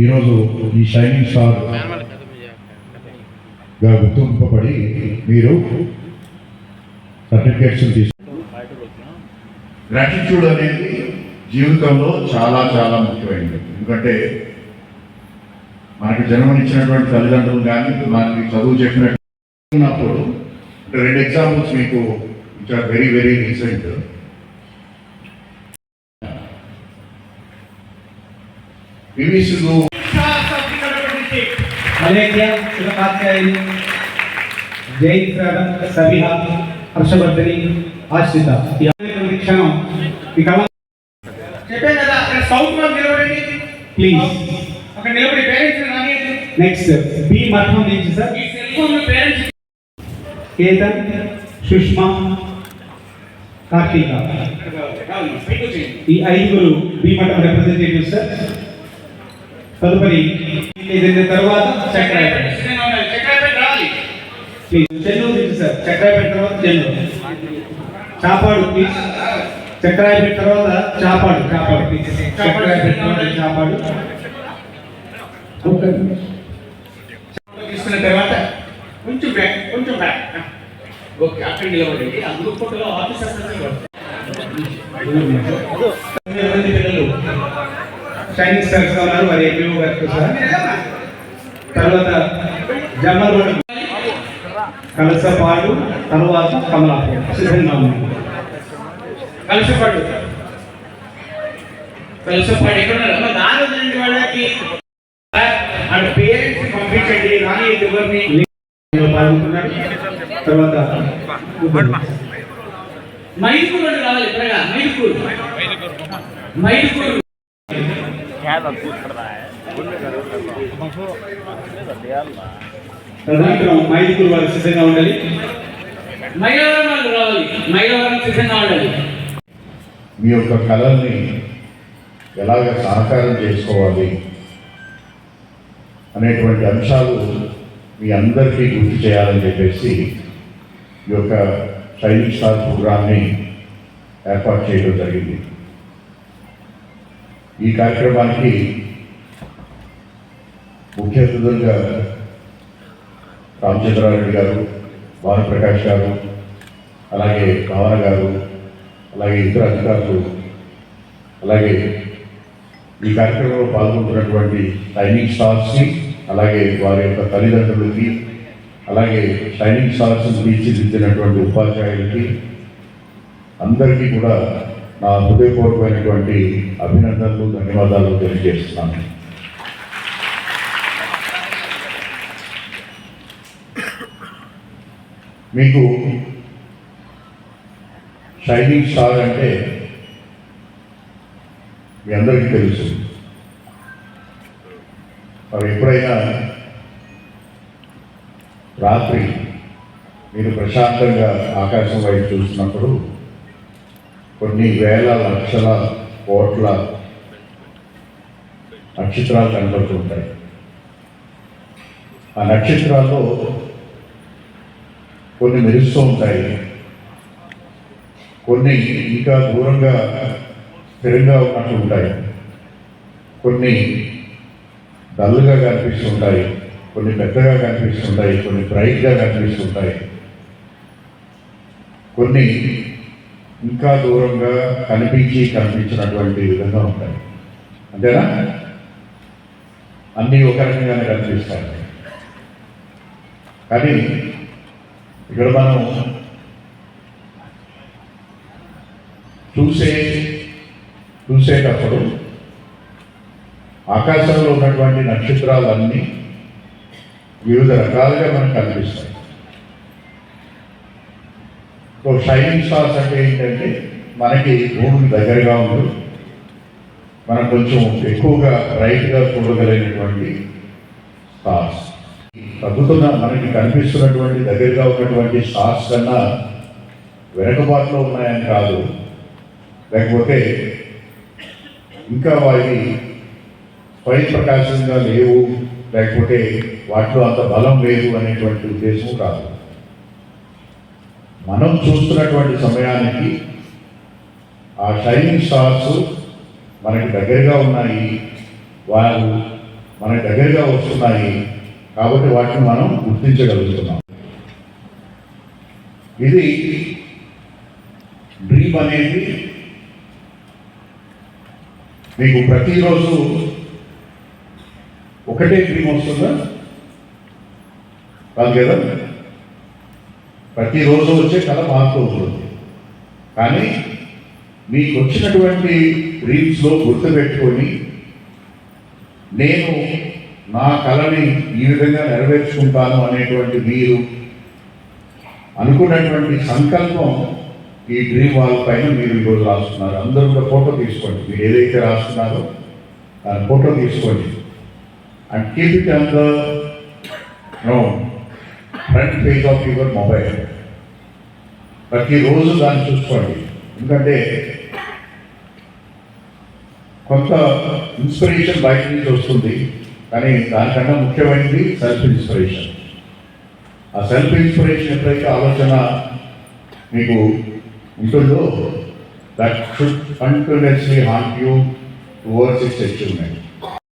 ఈరోజు ఈ shining star గా గుర్తింపబడి మీరు సర్టిఫికేట్స్ గ్రాటిట్యూడ్ అనేది జీవితంలో చాలా చాలా ముఖ్యమైనది. ఎందుకంటే మనకి జన్మనిచ్చినటువంటి తల్లిదండ్రులు కానీ మనకి చదువు చెప్పినప్పుడు రెండు ఎగ్జాంపుల్స్ మీకు which are very very recent. Harshavardhani Ashrita క్షణం చెప్పాను కదా అక్కడ సౌత్ లో నిలబడండి ప్లీజ్. అక్కడ నిలబడి పేరెంట్స్ రానియండి. నెక్స్ట్ బి మఠం నుంచి సార్ ఈ cell phone parents Ketan Sushma Karthika ఈ ఐదుగురు బి మఠం రిప్రజెంటేటివ్ సార్. తదుపరి తర్వాత చక్రాయపేట రావాలి ప్లీజ్. చెన్నూరు నుంచి సార్ చక్రాయపేట తర్వాత చెన్నూరు. చాపాడు ప్లీజ్. చక్రాయపేట తర్వాత చాపాడు చక్రాయపేట తర్వాత చాపాడు తీసుకున్న తర్వాత కొంచెం బ్యాక్ ఓకే అక్కడ నిలబడండి. ఆ గ్రూప్ ఫోటోలో ఆఫీసర్స్ పిల్లలు షైనింగ్ స్టార్స్ ఉన్నారు. వారి ఎంపీఓ గారికి సార్. తర్వాత జమ్మలగూడ కలసపాడు తర్వాత కమలాపూర్ సిద్ధంగా ఉంది. కలసపాడు ఎక్కడ నాలుగు వాళ్ళకి అక్కడ పేరెంట్స్ పంపించండి. రాని ఎవరిని పాల్గొంటున్నారు. తర్వాత మైదుకూరు రావాలి త్వరగా. మైదుకూరు తదనంతరం మైదుకూరు వాళ్ళు సిద్ధంగా ఉండాలి. మైలవరం వాళ్ళు రావాలి. మైలవరం సిద్ధంగా ఉండాలి. మీ యొక్క కళల్ని ఎలాగ సహకారం చేసుకోవాలి అనేటువంటి అంశాలు మీ అందరికీ గుర్తు చేయాలని చెప్పేసి ఈ యొక్క షైనింగ్ స్టార్ ప్రోగ్రామ్ని ఏర్పాటు చేయడం జరిగింది. ఈ కార్యక్రమానికి ముఖ్య అతిథులుగా రామచంద్రారెడ్డి గారు, భానుప్రకాష్ గారు, అలాగే భావన గారు, అలాగే ఇతర అధికారులు, అలాగే ఈ కార్యక్రమంలో పాల్గొంటున్నటువంటి షైనింగ్ స్టార్స్ని, అలాగే వారి యొక్క తల్లిదండ్రులకి, అలాగే షైనింగ్ స్టార్స్ని తీర్చిదిద్దినటువంటి ఉపాధ్యాయులకి అందరికీ కూడా నా హృదయపూర్వకమైనటువంటి అభినందనలు, ధన్యవాదాలు తెలియజేస్తున్నాను. మీకు షైనింగ్ స్టార్ అంటే మీ అందరికీ తెలుసు. మరి ఎప్పుడైనా రాత్రి మీరు ప్రశాంతంగా ఆకాశం వైపు చూసినప్పుడు కొన్ని వేల లక్షల కోట్ల నక్షత్రాలు కనబడుతుంటాయి. ఆ నక్షత్రాల్లో కొన్ని మెరుస్తూ ఉంటాయి, కొన్ని ఇంకా దూరంగా స్థిరంగా ఉన్నట్టు ఉంటాయి, కొన్ని డల్గా కనిపిస్తుంటాయి, కొన్ని పెద్దగా కనిపిస్తుంటాయి, కొన్ని బ్రైట్గా కనిపిస్తుంటాయి, కొన్ని ఇంకా దూరంగా కనిపించినటువంటి విధంగా ఉంటాయి. అంతేనా? అన్నీ ఒక రకంగానే కనిపిస్తాయి. కానీ ఇక్కడ మనం చూసేటప్పుడు ఆకాశంలో ఉన్నటువంటి నక్షత్రాలన్నీ వివిధ రకాలుగా మనకు కనిపిస్తాయి. సో షైనింగ్ స్టార్స్ అంటే ఏంటంటే మనకి భూమికి దగ్గరగా ఉంది, మనం కొంచెం ఎక్కువగా బ్రైట్గా చూడగలిగినటువంటి స్టార్స్. తగ్గుతున్న మనకి కనిపిస్తున్నటువంటి దగ్గరగా ఉన్నటువంటి స్టార్స్ కన్నా వెనకబాటులో ఉన్నాయని కాదు, లేకపోతే ఇంకా వారి స్వయం ప్రకాశంగా లేవు, లేకపోతే వాటిలో అంత బలం లేదు అనేటువంటి ఉద్దేశం కాదు. మనం చూస్తున్నటువంటి సమయానికి ఆ షైనింగ్ స్టార్స్ మనకి దగ్గరగా ఉన్నాయి, వారు మన దగ్గరగా వస్తున్నాయి కాబట్టి వాటిని మనం గుర్తించగలుగుతున్నాం. ఇది డ్రీమ్ అనేది మీకు ప్రతిరోజు ఒకటే డ్రీమ్ వస్తుందా? కాదు కదా, ప్రతిరోజు వచ్చే కళ మారుతూ ఉంటుంది. కానీ మీకు వచ్చినటువంటి డ్రీమ్స్లో గుర్తుపెట్టుకొని నేను నా కళని ఈ విధంగా నెరవేర్చుకుంటాను అనేటువంటి మీరు అనుకున్నటువంటి సంకల్పం ఈ డ్రీమ్ వాల్ పైన మీరు ఈరోజు రాస్తున్నారు. అందరూ కూడా ఫోటో తీసుకోండి. మీరు ఏదైతే రాస్తున్నారో దాని ఫోటో తీసుకోండి and keep it on the front page of your mobile. ప్రతిరోజు దాన్ని చూసుకోండి. ఎందుకంటే కొంత ఇన్స్పిరేషన్ బయట నుంచి వస్తుంది, కానీ దానికన్నా ముఖ్యమైనది సెల్ఫ్ ఇన్స్పిరేషన్. ఆ సెల్ఫ్ ఇన్స్పిరేషన్ ఎప్పుడైతే ఆలోచన మీకు ఉంటుందో that should continuously haunt you towards its achievement.